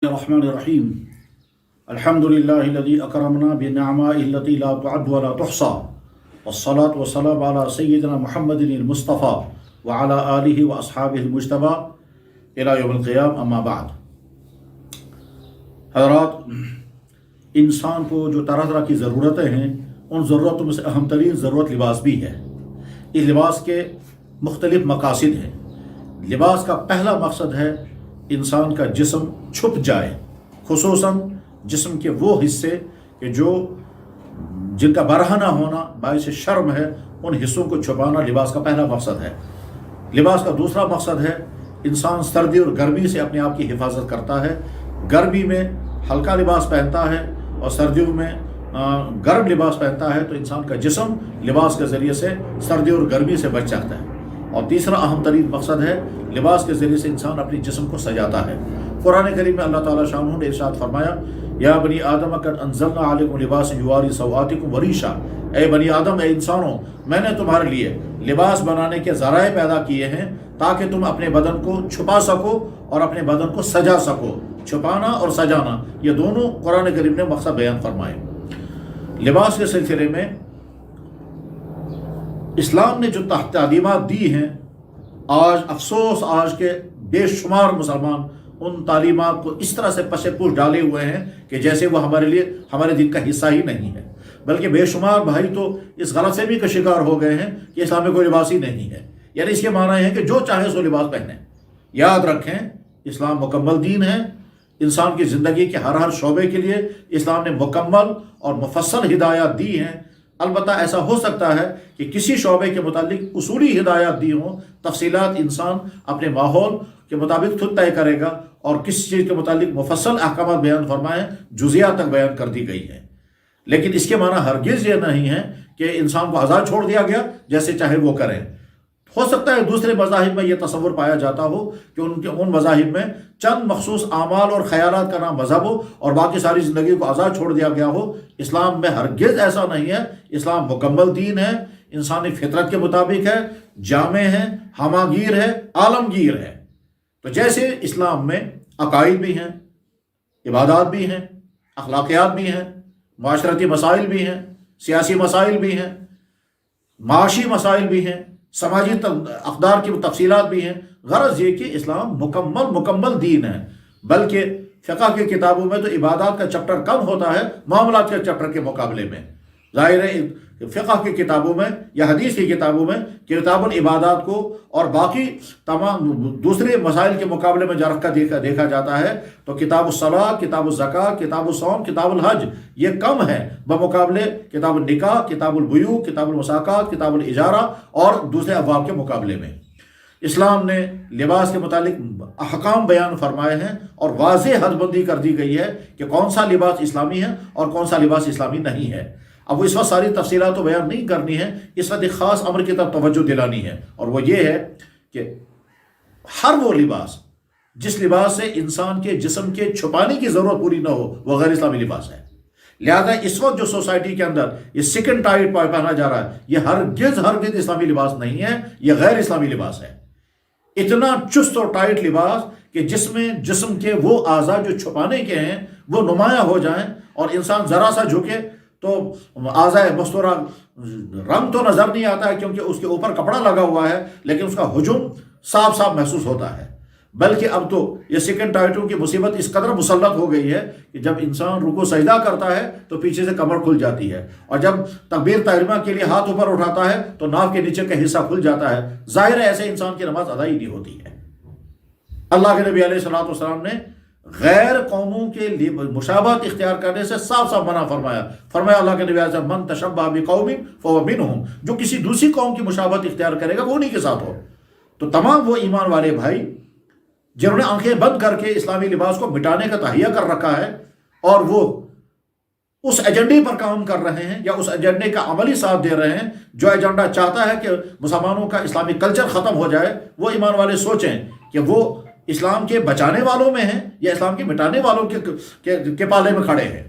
الرحمن الرحیم الحمد للہ الذی اکرمنا بنعمائہ التي لا تعد ولا تحصى والصلاة والسلام علی سیدنا محمد المصطفیٰ وعلى آلہ واصحابہ المجتبی الی یوم القیامہ اما بعد۔ حضرات، انسان کو جو طرح طرح کی ضرورتیں ہیں، ان ضرورتوں میں سے اہم ترین ضرورت لباس بھی ہے۔ اس لباس کے مختلف مقاصد ہیں۔ لباس کا پہلا مقصد ہے انسان کا جسم چھپ جائے، خصوصاً جسم کے وہ حصے کہ جن کا برہنہ ہونا باعث شرم ہے، ان حصوں کو چھپانا لباس کا پہلا مقصد ہے۔ لباس کا دوسرا مقصد ہے انسان سردی اور گرمی سے اپنے آپ کی حفاظت کرتا ہے۔ گرمی میں ہلکا لباس پہنتا ہے اور سردیوں میں گرم لباس پہنتا ہے، تو انسان کا جسم لباس کے ذریعے سے سردی اور گرمی سے بچ جاتا ہے۔ اور تیسرا اہم ترین مقصد ہے لباس کے ذریعے سے انسان اپنی جسم کو سجاتا ہے۔ قرآن کریم میں اللہ تعالیٰ شانہ نے ارشاد فرمایا، یا بنی آدم قد انزلنا علیکم لباس یواری سوآتکم وریشا، اے بنی آدم، اے انسانوں، میں نے تمہارے لیے لباس بنانے کے ذرائع پیدا کیے ہیں تاکہ تم اپنے بدن کو چھپا سکو اور اپنے بدن کو سجا سکو۔ چھپانا اور سجانا، یہ دونوں قرآن کریم نے مقصد بیان فرمائے۔ لباس کے سلسلے میں اسلام نے جو تعلیمات دی ہیں، آج کے بے شمار مسلمان ان تعلیمات کو اس طرح سے پس پوش ڈالے ہوئے ہیں کہ جیسے وہ ہمارے دین کا حصہ ہی نہیں ہے، بلکہ بے شمار بھائی تو اس غلط فہمی کا شکار ہو گئے ہیں کہ اسلام میں کوئی لباس ہی نہیں ہے، یعنی اس کے معنی ہے کہ جو چاہے سو لباس پہنیں۔ یاد رکھیں، اسلام مکمل دین ہے۔ انسان کی زندگی کے ہر شعبے کے لیے اسلام نے مکمل اور مفصل ہدایات دی ہیں۔ البتہ ایسا ہو سکتا ہے کہ کسی شعبے کے متعلق اصولی ہدایات دی ہوں، تفصیلات انسان اپنے ماحول کے مطابق خود طے کرے گا، اور کسی چیز کے متعلق مفصل احکامات بیان فرمائے جزیات تک بیان کر دی گئی ہیں۔ لیکن اس کے معنی ہرگز یہ نہیں ہے کہ انسان کو آزاد چھوڑ دیا گیا، جیسے چاہے وہ کریں۔ ہو سکتا ہے دوسرے مذاہب میں یہ تصور پایا جاتا ہو کہ ان مذاہب میں چند مخصوص اعمال اور خیالات کا نام مذہب ہو اور باقی ساری زندگی کو آزاد چھوڑ دیا گیا ہو۔ اسلام میں ہرگز ایسا نہیں ہے۔ اسلام مکمل دین ہے، انسانی فطرت کے مطابق ہے، جامع ہے، ہماگیر ہے، عالمگیر ہے۔ تو جیسے اسلام میں عقائد بھی ہیں، عبادات بھی ہیں، اخلاقیات بھی ہیں، معاشرتی مسائل بھی ہیں، سیاسی مسائل بھی ہیں، معاشی مسائل بھی ہیں، سماجی اقدار کی تفصیلات بھی ہیں۔ غرض یہ کہ اسلام مکمل دین ہے۔ بلکہ فقہ کی کتابوں میں تو عبادات کا چپٹر کم ہوتا ہے معاملات کے چپٹر کے مقابلے میں۔ ظاہر ہے فقہ کی کتابوں میں یا حدیث کی کتابوں میں کتاب العبادات کو اور باقی تمام دوسرے مسائل کے مقابلے میں رکھ کر دیکھا جاتا ہے تو کتاب الصلاۃ، کتاب الزکوٰۃ، کتاب الصوم، کتاب الحج یہ کم ہے بمقابلے کتاب النکاح، کتاب البیوع، کتاب المساقات، کتاب الاجارہ اور دوسرے ابواب کے مقابلے میں۔ اسلام نے لباس کے متعلق احکام بیان فرمائے ہیں اور واضح حد بندی کر دی گئی ہے کہ کون سا لباس اسلامی ہے اور کون سا لباس اسلامی نہیں ہے۔ اب اس وقت ساری تفصیلات تو بیان نہیں کرنی ہے، اس وقت ایک خاص امر کی طرف توجہ دلانی ہے، اور وہ یہ ہے کہ ہر وہ لباس جس لباس سے انسان کے جسم کے چھپانے کی ضرورت پوری نہ ہو وہ غیر اسلامی لباس ہے۔ لہذا اس وقت جو سوسائٹی کے اندر یہ سیکنڈ ٹائٹ پہنا جا رہا ہے، یہ ہرگز اسلامی لباس نہیں ہے، یہ غیر اسلامی لباس ہے۔ اتنا چست اور ٹائٹ لباس کہ جس میں جسم کے وہ اعضاء جو چھپانے کے ہیں وہ نمایاں ہو جائیں، اور انسان ذرا سا جھکے تو اعضاء مستورہ رنگ تو نظر نہیں آتا ہے کیونکہ اس کے اوپر کپڑا لگا ہوا ہے، لیکن اس کا ہجوم صاف محسوس ہوتا ہے۔ بلکہ اب تو یہ سیکنڈ ٹائٹوں کی مصیبت اس قدر مسلط ہو گئی ہے کہ جب انسان رکوع سجدہ کرتا ہے تو پیچھے سے کمر کھل جاتی ہے، اور جب تکبیر تحریمہ کے لیے ہاتھ اوپر اٹھاتا ہے تو ناف کے نیچے کا حصہ کھل جاتا ہے۔ ظاہر ہے ایسے انسان کی نماز ادا ہی نہیں ہوتی ہے۔ اللہ کے نبی علیہ الصلوۃ والسلام نے غیر قوموں کے لیے مشابہت اختیار کرنے سے صاف منع فرمایا اللہ کے نبی علیہ السلام، من تشبہ بقوم فہو منہم، جو کسی دوسری قوم کی مشابہت اختیار کرے گا وہ انہی کے ساتھ ہو۔ تو تمام وہ ایمان والے بھائی جنہوں نے آنکھیں بند کر کے اسلامی لباس کو مٹانے کا تہیہ کر رکھا ہے اور وہ اس ایجنڈے پر کام کر رہے ہیں یا اس ایجنڈے کا عملی ساتھ دے رہے ہیں جو ایجنڈا چاہتا ہے کہ مسلمانوں کا اسلامی کلچر ختم ہو جائے، وہ ایمان والے سوچیں کہ وہ اسلام کے بچانے والوں میں ہیں یا اسلام کے مٹانے والوں کے پالے میں کھڑے ہیں۔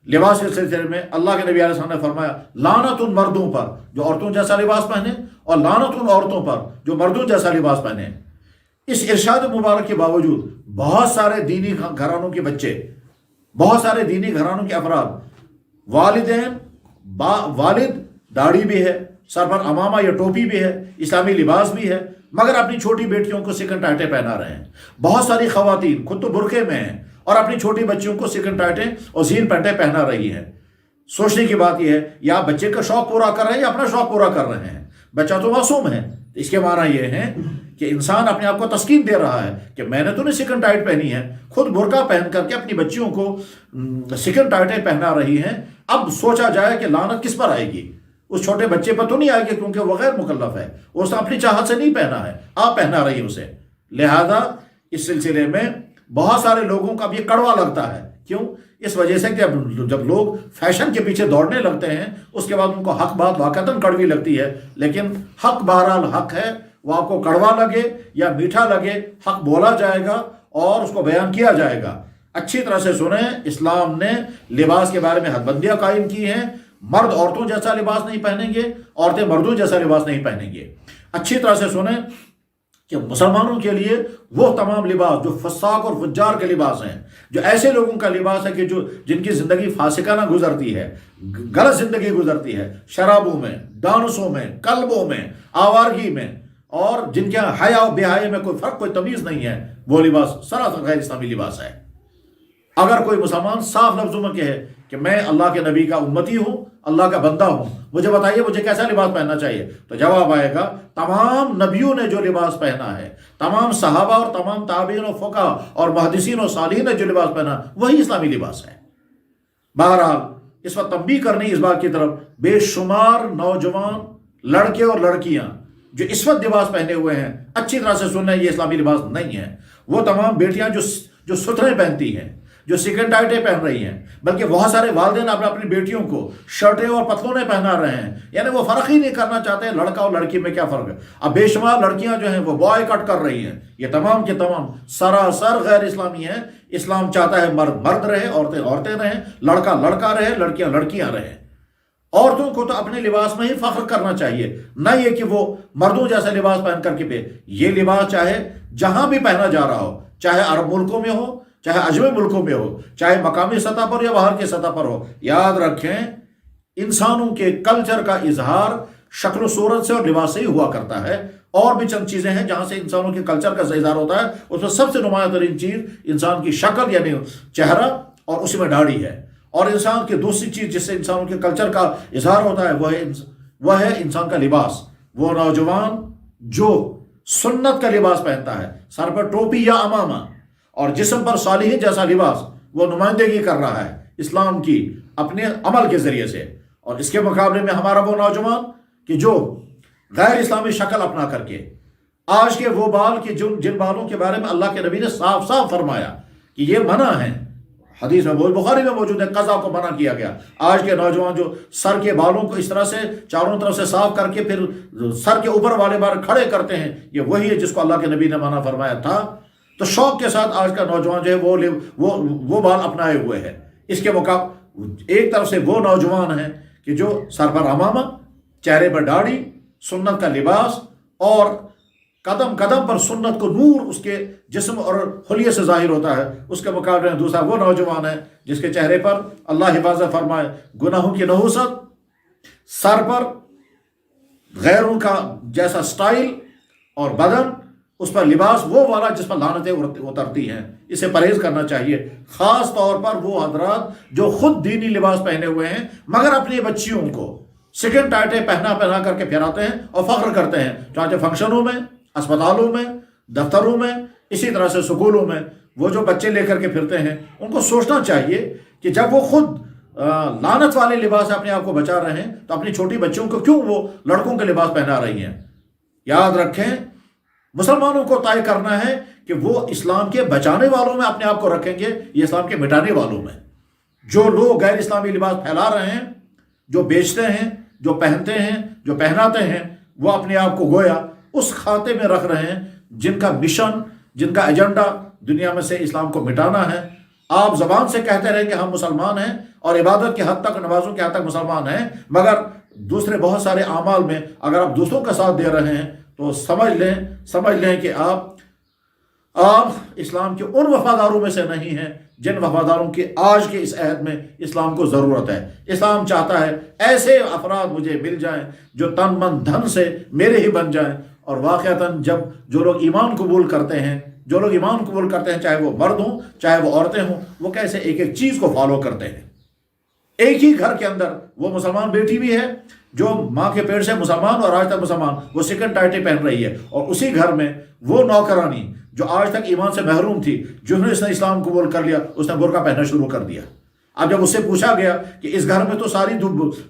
لباس کے سلسلے میں اللہ کے نبی علیہ السلام نے فرمایا، لعنت ان مردوں پر جو عورتوں جیسا لباس پہنے اور لعنت ان عورتوں پر جو مردوں جیسا لباس پہنے۔ اس ارشاد مبارک کے باوجود بہت سارے دینی گھرانوں کے بچے، بہت سارے دینی گھرانوں کے افراد، والدین والد داڑھی بھی ہے، سر پر امامہ یا ٹوپی بھی ہے، اسلامی لباس بھی ہے، مگر اپنی چھوٹی بیٹیوں کو سکن ٹائٹیں پہنا رہے ہیں۔ بہت ساری خواتین خود تو برقعے میں ہیں اور اپنی چھوٹی بچیوں کو سکن ٹائٹیں اور زین پینٹیں پہنا رہی ہیں۔ سوچنے کی بات یہ ہے، یا بچے کا شوق پورا کر رہے ہیں یا اپنا شوق پورا کر رہے ہیں۔ بچہ تو معصوم ہے، اس کے معنی یہ ہے کہ انسان اپنے آپ کو تسکین دے رہا ہے کہ میں نے تو نہیں سکن ٹائٹ پہنی ہے، خود برقع پہن کر کے اپنی بچیوں کو سکن ٹائٹیں پہنا رہی ہیں۔ اب سوچا جائے کہ لعنت کس پر آئے گی؟ اس چھوٹے بچے پر تو نہیں آئے گی، کیونکہ وہ غیر مکلف ہے، اس نے اپنی چاہت سے نہیں پہنا ہے، آپ پہنا رہی اسے۔ لہذا اس سلسلے میں بہت سارے لوگوں کا اب یہ کڑوا لگتا ہے۔ کیوں؟ اس وجہ سے کہ جب لوگ فیشن کے پیچھے دوڑنے لگتے ہیں، اس کے بعد ان کو حق بات واقعتاً کڑوی لگتی ہے۔ لیکن حق بہرحال حق ہے، وہ آپ کو کڑوا لگے یا میٹھا لگے، حق بولا جائے گا اور اس کو بیان کیا جائے گا۔ اچھی طرح سے سنیں، اسلام نے لباس کے بارے میں حد بندیاں قائم کی ہیں۔ مرد عورتوں جیسا لباس نہیں پہنیں گے، عورتیں مردوں جیسا لباس نہیں پہنیں گے۔ اچھی طرح سے سنیں کہ مسلمانوں کے لیے وہ تمام لباس جو فساق اور فجار کے لباس ہیں، جو ایسے لوگوں کا لباس ہے کہ جن کی زندگی فاسقانہ گزرتی ہے، غلط زندگی گزرتی ہے، شرابوں میں، ڈانسوں میں، کلبوں میں، آوارگی میں، اور جن کے حیا و بے حیائی میں کوئی فرق، کوئی تمیز نہیں ہے، وہ لباس سراسر غیر اسلامی لباس ہے۔ اگر کوئی مسلمان صاف لفظوں میں کہے کہ میں اللہ کے نبی کا امتی ہوں، اللہ کا بندہ ہوں، مجھے بتائیے مجھے کیسا لباس پہننا چاہیے، تو جواب آئے گا تمام نبیوں نے جو لباس پہنا ہے، تمام صحابہ اور تمام تابعین و فقہاء اور محدثین و صالحین نے جو لباس پہنا، وہی اسلامی لباس ہے۔ بہرحال اس وقت تنبیہ کرنی اس بات کی طرف، بے شمار نوجوان لڑکے اور لڑکیاں جو اس وقت لباس پہنے ہوئے ہیں، اچھی طرح سے سننا، یہ اسلامی لباس نہیں ہے۔ وہ تمام بیٹیاں جو سترے پہنتی ہیں، جو سکن ٹائٹیں پہن رہی ہیں، بلکہ بہت سارے والدین اپنی بیٹیوں کو شرٹیں اور پتلونیں پہنا رہے ہیں، یعنی وہ فرق ہی نہیں کرنا چاہتے ہیں لڑکا اور لڑکی میں کیا فرق ہے۔ اب بے شمار لڑکیاں جو ہیں وہ بوائے کٹ کر رہی ہیں، یہ تمام کے تمام سراسر غیر اسلامی ہیں۔ اسلام چاہتا ہے مرد مرد رہے، عورتیں عورتیں رہیں، لڑکا لڑکا رہے، لڑکیاں لڑکیاں رہیں۔ عورتوں کو تو اپنے لباس میں ہی فخر کرنا چاہیے، نہ یہ کہ وہ مردوں جیسا لباس پہن کر کے یہ لباس چاہے جہاں بھی پہنا جا رہا ہو، چاہے عرب ملکوں میں ہو، چاہے اجمی ملکوں میں ہو، چاہے مقامی سطح پر یا باہر کی سطح پر ہو، یاد رکھیں انسانوں کے کلچر کا اظہار شکل و صورت سے اور لباس سے ہی ہوا کرتا ہے۔ اور بھی چند چیزیں ہیں جہاں سے انسانوں کے کلچر کا اظہار ہوتا ہے، اس میں سب سے نمایاں ترین چیز انسان کی شکل یعنی چہرہ اور اسی میں داڑھی ہے، اور انسان کی دوسری چیز جس سے انسانوں کے کلچر کا اظہار ہوتا ہے وہ ہے انسان کا لباس۔ وہ نوجوان جو سنت کا لباس پہنتا ہے، سر پر ٹوپی یا امامہ اور جسم پر صالحین جیسا لباس، وہ نمائندگی کر رہا ہے اسلام کی اپنے عمل کے ذریعے سے۔ اور اس کے مقابلے میں ہمارا وہ نوجوان کہ جو غیر اسلامی شکل اپنا کر کے، آج کے وہ بال کہ جن بالوں کے بارے میں اللہ کے نبی نے صاف صاف فرمایا کہ یہ منع ہے، حدیث میں بخاری میں موجود ہے، قضا کو منع کیا گیا۔ آج کے نوجوان جو سر کے بالوں کو اس طرح سے چاروں طرف سے صاف کر کے پھر سر کے اوپر والے بال کھڑے کرتے ہیں، یہ وہی ہے جس کو اللہ کے نبی نے منع فرمایا تھا۔ تو شوق کے ساتھ آج کا نوجوان جو ہے وہ بال اپنائے ہوئے ہے۔ اس کے مقابل ایک طرف سے وہ نوجوان ہیں کہ جو سر پر امامہ، چہرے پر داڑھی، سنت کا لباس، اور قدم قدم پر سنت کو نور اس کے جسم اور حلیے سے ظاہر ہوتا ہے۔ اس کے مقابلے میں دوسرا وہ نوجوان ہے جس کے چہرے پر اللہ حفاظت فرمائے گناہوں کی نحوست، سر پر غیروں کا جیسا سٹائل، اور بدن اس پر لباس وہ والا جس پر لعنتیں اترتی ہیں۔ اسے پرہیز کرنا چاہیے، خاص طور پر وہ حضرات جو خود دینی لباس پہنے ہوئے ہیں مگر اپنی بچیوں کو سکن ٹائٹیں پہنا کر کے پھراتے ہیں اور فخر کرتے ہیں، چاہے فنکشنوں میں، اسپتالوں میں، دفتروں میں، اسی طرح سے سکولوں میں۔ وہ جو بچے لے کر کے پھرتے ہیں ان کو سوچنا چاہیے کہ جب وہ خود لعنت والے لباس سے اپنے آپ کو بچا رہے ہیں تو اپنی چھوٹی بچیوں کو کیوں وہ لڑکوں کے لباس پہنا رہی ہیں۔ یاد رکھیں مسلمانوں کو طے کرنا ہے کہ وہ اسلام کے بچانے والوں میں اپنے آپ کو رکھیں گے، یہ اسلام کے مٹانے والوں میں۔ جو لوگ غیر اسلامی لباس پھیلا رہے ہیں، جو بیچتے ہیں، جو پہنتے ہیں، جو پہناتے ہیں، وہ اپنے آپ کو گویا اس کھاتے میں رکھ رہے ہیں جن کا مشن، جن کا ایجنڈا دنیا میں سے اسلام کو مٹانا ہے۔ آپ زبان سے کہتے رہیں کہ ہم مسلمان ہیں اور عبادت کے حد تک، نمازوں کے حد تک مسلمان ہیں، مگر دوسرے بہت سارے اعمال میں اگر آپ دوسروں کا ساتھ دے رہے ہیں تو سمجھ لیں کہ آپ آپ اسلام کے ان وفاداروں میں سے نہیں ہیں جن وفاداروں کی آج کے اس عہد میں اسلام کو ضرورت ہے۔ اسلام چاہتا ہے ایسے افراد مجھے مل جائیں جو تن من دھن سے میرے ہی بن جائیں، اور واقعتاً جب جو لوگ ایمان قبول کرتے ہیں، چاہے وہ مرد ہوں چاہے وہ عورتیں ہوں، وہ کیسے ایک ایک چیز کو فالو کرتے ہیں۔ ایک ہی گھر کے اندر وہ مسلمان بیٹی بھی ہے جو ماں کے پیٹ سے مسلمان اور آج تک مسلمان، وہ سیکنڈ ٹائٹل پہن رہی ہے، اور اسی گھر میں وہ نوکرانی جو آج تک ایمان سے محروم تھی، جنہوں نے اس نے اسلام قبول کر لیا، اس نے برقع پہننا شروع کر دیا۔ اب جب اس سے پوچھا گیا کہ اس گھر میں تو ساری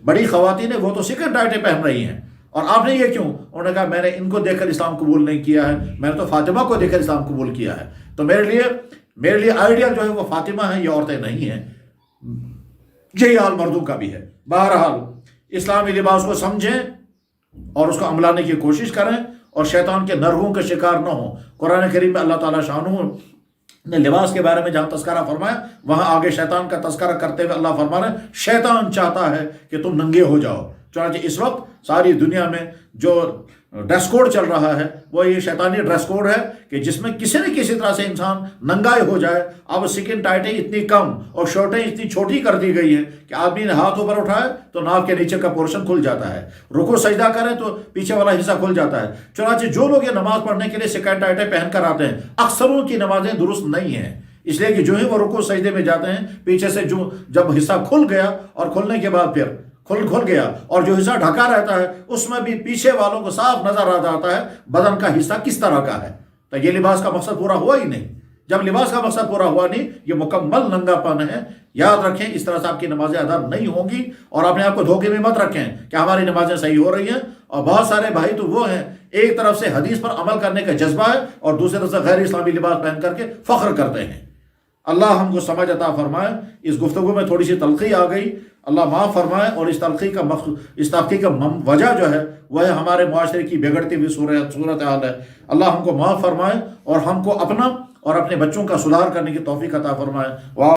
بڑی خواتین ہیں، وہ تو سیکنڈ ٹائٹل پہن رہی ہیں، اور آپ نے یہ کیوں؟ انہوں نے کہا میں نے ان کو دیکھ کر اسلام قبول نہیں کیا ہے، میں نے تو فاطمہ کو دیکھ کر اسلام قبول کیا ہے، تو میرے لیے آئیڈیل جو ہے وہ فاطمہ ہے، یہ عورتیں نہیں ہیں۔ یہی حال مردوں کا بھی ہے۔ بہرحال اسلامی لباس کو سمجھیں اور اس کو عملانے کی کوشش کریں، اور شیطان کے نرغوں کا شکار نہ ہوں۔ قرآن کریم میں اللہ تعالیٰ شانہ نے لباس کے بارے میں جہاں تذکرہ فرمایا، وہاں آگے شیطان کا تذکرہ کرتے ہوئے اللہ فرما رہے ہیں شیطان چاہتا ہے کہ تم ننگے ہو جاؤ۔ چنانچہ اس وقت ساری دنیا میں جو ڈریس کوڈ چل رہا ہے وہ یہ شیطانی ڈریس کوڈ ہے کہ جس میں کسی نہ کسی طرح سے انسان ننگائے ہو جائے۔ اب سکن ٹائٹیں اتنی کم اور شرٹیں اتنی چھوٹی کر دی گئی ہیں کہ آدمی نے ہاتھ اوپر اٹھائے تو ناف کے نیچے کا پورشن کھل جاتا ہے، رکوع سجدہ کریں تو پیچھے والا حصہ کھل جاتا ہے۔ چنانچہ جو لوگ یہ نماز پڑھنے کے لیے سکن ٹائٹیں پہن کر آتے ہیں، اکثروں کی نمازیں درست نہیں ہیں، اس لیے کہ جو ہی وہ رکوع سجدے میں جاتے ہیں، پیچھے سے جب حصہ کھل گیا اور کھلنے کے بعد پھر کھل گیا اور جو حصہ ڈھکا رہتا ہے اس میں بھی پیچھے والوں کو صاف نظر آ جاتا ہے بدن کا حصہ کس طرح کا ہے، تو یہ لباس کا مقصد پورا ہوا ہی نہیں۔ جب لباس کا مقصد پورا ہوا نہیں، یہ مکمل ننگا پن ہے۔ یاد رکھیں اس طرح سے آپ کی نمازیں ادا نہیں ہوں گی، اور اپنے آپ کو دھوکے میں مت رکھیں کہ ہماری نمازیں صحیح ہو رہی ہیں۔ اور بہت سارے بھائی تو وہ ہیں ایک طرف سے حدیث پر عمل کرنے کا جذبہ ہے اور دوسری طرف سے غیر اسلامی لباس پہن کر کے فخر کرتے ہیں۔ اللہ ہم کو سمجھ عطا فرمائے۔ اس گفتگو میں تھوڑی سی تلخی آ گئی، اللہ معاف فرمائے، اور اس تلخی کا وجہ جو ہے وہ ہے ہمارے معاشرے کی بگڑتی ہوئی صورت حال ہے۔ اللہ ہم کو معاف فرمائے اور ہم کو اپنا اور اپنے بچوں کا سدھار کرنے کی توفیق عطا فرمائے۔